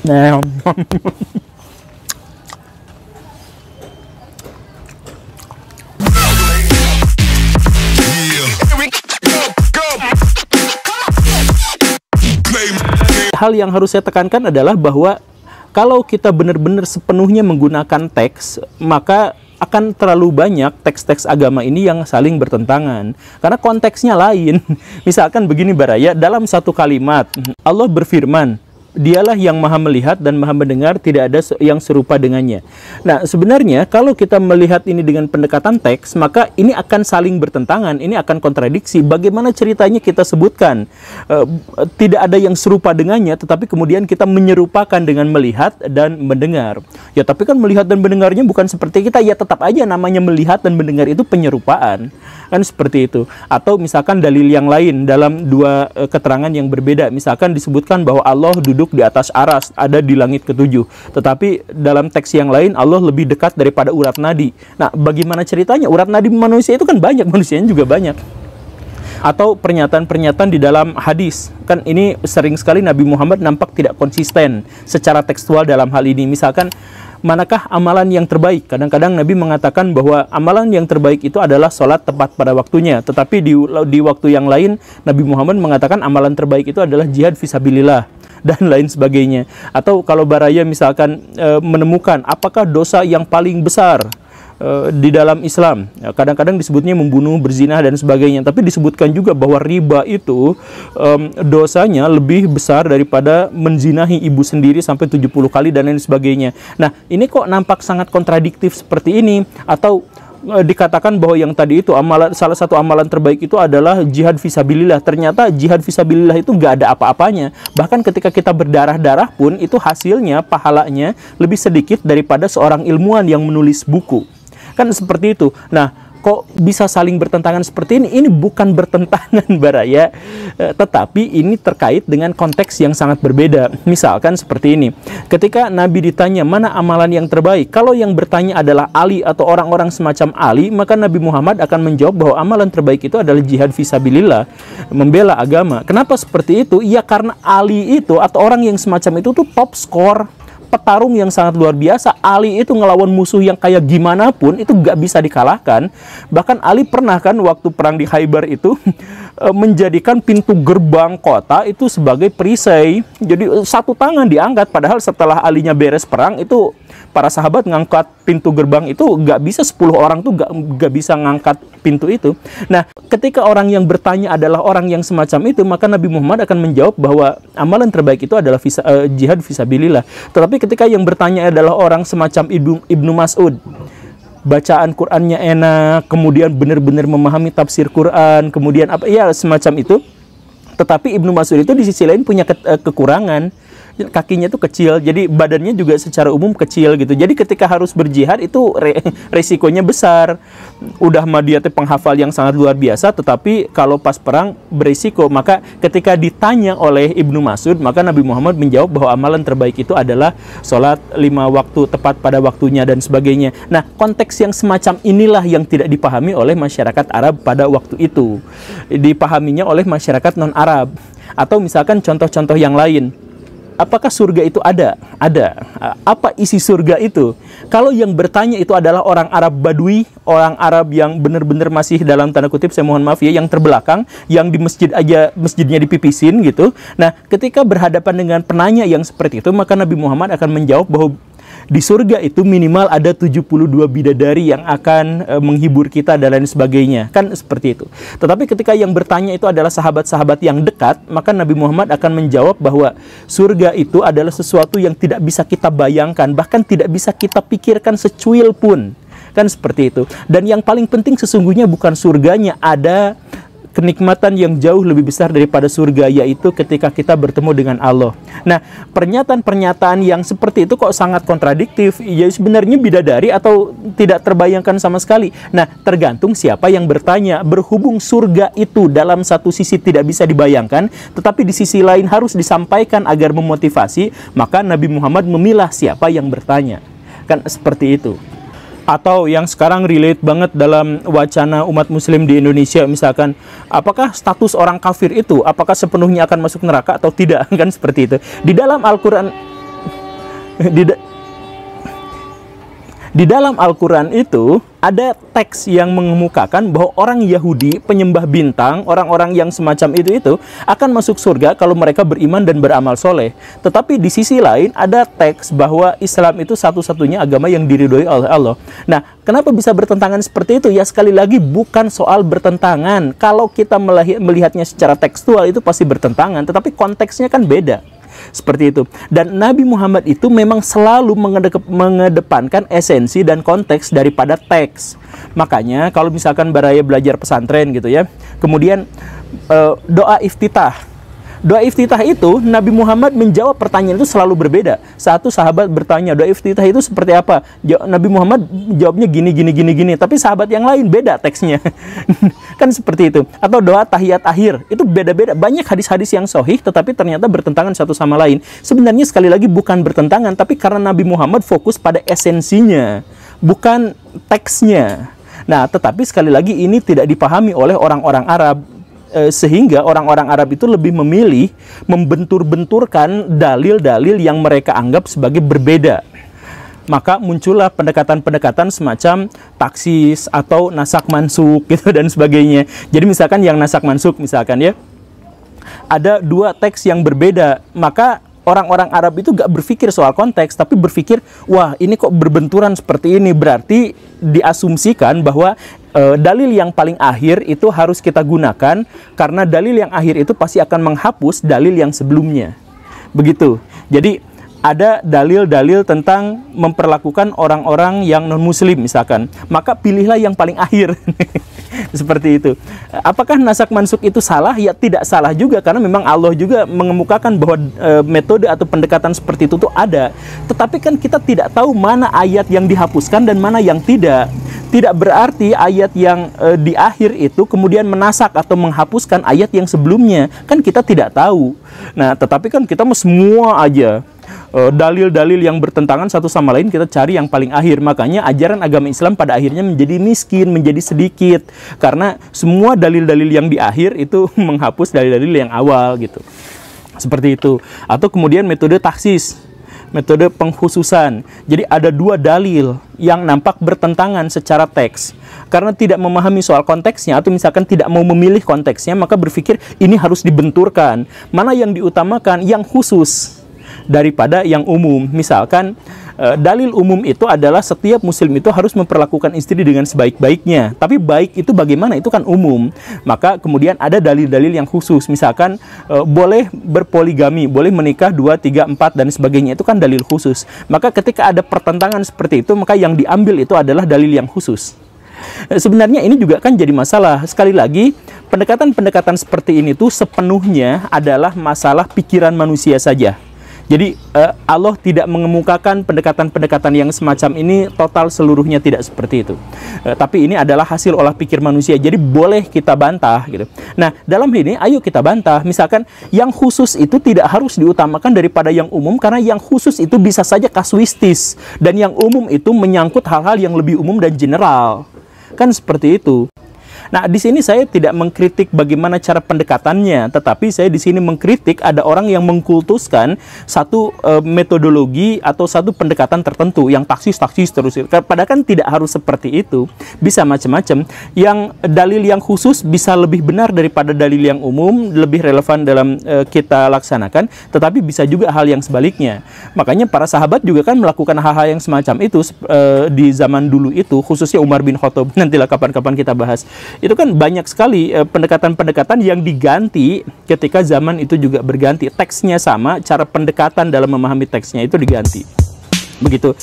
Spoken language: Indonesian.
Nah, hal yang harus saya tekankan adalah bahwa kalau kita benar-benar sepenuhnya menggunakan teks, maka akan terlalu banyak teks-teks agama ini yang saling bertentangan. Karena konteksnya lain. Misalkan begini Baraya, dalam satu kalimat, Allah berfirman, Dialah yang maha melihat dan maha mendengar, tidak ada yang serupa dengannya. Nah, sebenarnya kalau kita melihat ini dengan pendekatan teks, maka ini akan saling bertentangan, ini akan kontradiksi. Bagaimana ceritanya kita sebutkan tidak ada yang serupa dengannya, tetapi kemudian kita menyerupakan dengan melihat dan mendengar. Ya, tapi kan melihat dan mendengarnya bukan seperti kita, ya tetap aja namanya melihat dan mendengar itu penyerupaan. Kan seperti itu. Atau misalkan dalil yang lain dalam dua keterangan yang berbeda. Misalkan disebutkan bahwa Allah duduk di atas aras, ada di langit ketujuh. Tetapi dalam teks yang lain Allah lebih dekat daripada urat nadi. Nah, bagaimana ceritanya? Urat nadi manusia itu kan banyak, manusianya juga banyak. Atau pernyataan-pernyataan di dalam hadis. Kan ini sering sekali Nabi Muhammad nampak tidak konsisten secara tekstual dalam hal ini. Misalkan, manakah amalan yang terbaik? Kadang-kadang Nabi mengatakan bahwa amalan yang terbaik itu adalah sholat tepat pada waktunya. Tetapi di waktu yang lain, Nabi Muhammad mengatakan amalan terbaik itu adalah jihad fisabilillah dan lain sebagainya. Atau kalau Baraya misalkan menemukan apakah dosa yang paling besar di dalam Islam, kadang-kadang disebutnya membunuh, berzina dan sebagainya, tapi disebutkan juga bahwa riba itu dosanya lebih besar daripada menzinahi ibu sendiri sampai 70 kali dan lain sebagainya. Nah, ini kok nampak sangat kontradiktif seperti ini. Atau dikatakan bahwa yang tadi itu salah satu amalan terbaik itu adalah jihad fisabilillah. Ternyata jihad fisabilillah itu nggak ada apa-apanya. Bahkan ketika kita berdarah-darah pun itu hasilnya, pahalanya lebih sedikit daripada seorang ilmuwan yang menulis buku. Kan seperti itu. Nah, kok bisa saling bertentangan seperti ini? Ini bukan bertentangan Baraya, tetapi ini terkait dengan konteks yang sangat berbeda. Misalkan seperti ini, ketika Nabi ditanya mana amalan yang terbaik, kalau yang bertanya adalah Ali atau orang-orang semacam Ali, maka Nabi Muhammad akan menjawab bahwa amalan terbaik itu adalah jihad fisabilillah, membela agama. Kenapa seperti itu? Ya karena Ali itu atau orang yang semacam itu tuh top skor, petarung yang sangat luar biasa. Ali itu ngelawan musuh yang kayak gimana pun itu gak bisa dikalahkan. Bahkan Ali pernah kan waktu perang di Khaybar itu menjadikan pintu gerbang kota itu sebagai perisai. Jadi satu tangan diangkat, padahal setelah Alinya beres perang itu para sahabat ngangkat pintu gerbang itu gak bisa, 10 orang tuh gak bisa ngangkat pintu itu. Nah, ketika orang yang bertanya adalah orang yang semacam itu, maka Nabi Muhammad akan menjawab bahwa amalan terbaik itu adalah jihad fisabilillah. Tetapi ketika yang bertanya adalah orang semacam Ibnu Mas'ud, bacaan Qur'annya enak, kemudian benar-benar memahami tafsir Qur'an, kemudian apa ya semacam itu. Tetapi Ibnu Mas'ud itu di sisi lain punya kekurangan. Kakinya tuh kecil, jadi badannya juga secara umum kecil gitu. Jadi ketika harus berjihad itu resikonya besar. Udah mah dia penghafal yang sangat luar biasa, tetapi kalau pas perang berisiko. Maka ketika ditanya oleh Ibnu Mas'ud, maka Nabi Muhammad menjawab bahwa amalan terbaik itu adalah sholat 5 waktu tepat pada waktunya dan sebagainya. Nah, konteks yang semacam inilah yang tidak dipahami oleh masyarakat Arab pada waktu itu. Dipahaminya oleh masyarakat non-Arab. Atau misalkan contoh-contoh yang lain. Apakah surga itu ada? Ada. Apa isi surga itu? Kalau yang bertanya itu adalah orang Arab Badui, orang Arab yang benar-benar masih dalam tanda kutip, saya mohon maaf ya, yang terbelakang, yang di masjid aja masjidnya dipipisin gitu. Nah, ketika berhadapan dengan penanya yang seperti itu, maka Nabi Muhammad akan menjawab bahwa di surga itu minimal ada 72 bidadari yang akan menghibur kita dan lain sebagainya. Kan seperti itu. Tetapi ketika yang bertanya itu adalah sahabat-sahabat yang dekat, maka Nabi Muhammad akan menjawab bahwa surga itu adalah sesuatu yang tidak bisa kita bayangkan, bahkan tidak bisa kita pikirkan secuil pun. Kan seperti itu. Dan yang paling penting sesungguhnya bukan surganya, ada kenikmatan yang jauh lebih besar daripada surga, yaitu ketika kita bertemu dengan Allah. Nah, pernyataan-pernyataan yang seperti itu kok sangat kontradiktif. Ya sebenarnya bidadari atau tidak terbayangkan sama sekali. Nah, tergantung siapa yang bertanya. Berhubung surga itu dalam satu sisi tidak bisa dibayangkan, tetapi di sisi lain harus disampaikan agar memotivasi, maka Nabi Muhammad memilah siapa yang bertanya. Kan seperti itu. Atau yang sekarang relate banget dalam wacana umat muslim di Indonesia, misalkan apakah status orang kafir itu apakah sepenuhnya akan masuk neraka atau tidak, kan seperti itu. Di dalam Al-Quran Di dalam Al-Quran itu ada teks yang mengemukakan bahwa orang Yahudi, penyembah bintang, orang-orang yang semacam itu akan masuk surga kalau mereka beriman dan beramal soleh. Tetapi di sisi lain ada teks bahwa Islam itu satu-satunya agama yang diridhoi oleh Allah. Nah, kenapa bisa bertentangan seperti itu? Ya sekali lagi bukan soal bertentangan. Kalau kita melihatnya secara tekstual itu pasti bertentangan, tetapi konteksnya kan beda. Seperti itu. Dan Nabi Muhammad itu memang selalu mengedepankan esensi dan konteks daripada teks. Makanya kalau misalkan Baraya belajar pesantren gitu ya, kemudian doa iftitah. Doa iftitah itu Nabi Muhammad menjawab pertanyaan itu selalu berbeda. Satu sahabat bertanya, doa iftitah itu seperti apa? Nabi Muhammad jawabnya gini. Tapi sahabat yang lain beda teksnya. Kan seperti itu. Atau doa tahiyat akhir, itu beda-beda. Banyak hadis-hadis yang sahih tetapi ternyata bertentangan satu sama lain. Sebenarnya sekali lagi bukan bertentangan, tapi karena Nabi Muhammad fokus pada esensinya, bukan teksnya. Nah, tetapi sekali lagi ini tidak dipahami oleh orang-orang Arab. Sehingga orang-orang Arab itu lebih memilih membentur-benturkan dalil-dalil yang mereka anggap sebagai berbeda. Maka muncullah pendekatan-pendekatan semacam taksis atau nasak mansuk gitu dan sebagainya. Jadi misalkan yang nasak mansuk misalkan ya, ada dua teks yang berbeda, maka orang-orang Arab itu gak berpikir soal konteks, tapi berpikir, wah ini kok berbenturan seperti ini, berarti diasumsikan bahwa dalil yang paling akhir itu harus kita gunakan, karena dalil yang akhir itu pasti akan menghapus dalil yang sebelumnya. Begitu. Jadi ada dalil-dalil tentang memperlakukan orang-orang yang non-muslim misalkan, maka pilihlah yang paling akhir. Seperti itu. Apakah nasak mansuk itu salah? Ya tidak salah juga, karena memang Allah juga mengemukakan bahwa metode atau pendekatan seperti itu tuh ada. Tetapi kan kita tidak tahu mana ayat yang dihapuskan dan mana yang tidak. Tidak berarti ayat yang di akhir itu kemudian menasak atau menghapuskan ayat yang sebelumnya. Kan kita tidak tahu. Nah, tetapi kan kita semua aja dalil-dalil yang bertentangan satu sama lain kita cari yang paling akhir. Makanya ajaran agama Islam pada akhirnya menjadi miskin, menjadi sedikit, karena semua dalil-dalil yang di akhir itu menghapus dalil-dalil yang awal gitu. Seperti itu. Atau kemudian metode taksis, metode pengkhususan. Jadi ada dua dalil yang nampak bertentangan secara teks. Karena tidak memahami soal konteksnya atau misalkan tidak mau memilih konteksnya, maka berpikir ini harus dibenturkan. Mana yang diutamakan? Yang khusus daripada yang umum. Misalkan dalil umum itu adalah setiap muslim itu harus memperlakukan istri dengan sebaik-baiknya. Tapi baik itu bagaimana? Itu kan umum. Maka kemudian ada dalil-dalil yang khusus. Misalkan boleh berpoligami, boleh menikah 2, 3, 4 dan sebagainya. Itu kan dalil khusus. Maka ketika ada pertentangan seperti itu, maka yang diambil itu adalah dalil yang khusus. Sebenarnya ini juga kan jadi masalah. Sekali lagi, pendekatan-pendekatan seperti ini tuh sepenuhnya adalah masalah pikiran manusia saja. Jadi Allah tidak mengemukakan pendekatan-pendekatan yang semacam ini total seluruhnya tidak seperti itu. Tapi ini adalah hasil olah pikir manusia. Jadi boleh kita bantah gitu. Nah, dalam ini ayo kita bantah. Misalkan yang khusus itu tidak harus diutamakan daripada yang umum, karena yang khusus itu bisa saja kasuistis dan yang umum itu menyangkut hal-hal yang lebih umum dan general. Kan seperti itu. Nah, di sini saya tidak mengkritik bagaimana cara pendekatannya, tetapi saya di sini mengkritik ada orang yang mengkultuskan satu metodologi atau satu pendekatan tertentu yang taksis terus. Padahal kan tidak harus seperti itu, bisa macam-macam. Yang dalil yang khusus bisa lebih benar daripada dalil yang umum, lebih relevan dalam kita laksanakan, tetapi bisa juga hal yang sebaliknya. Makanya para sahabat juga kan melakukan hal-hal yang semacam itu di zaman dulu itu, khususnya Umar bin Khattab. Nantilah kapan-kapan kita bahas. Itu kan banyak sekali pendekatan-pendekatan yang diganti ketika zaman itu juga berganti. Teksnya sama, cara pendekatan dalam memahami teksnya itu diganti. Begitu.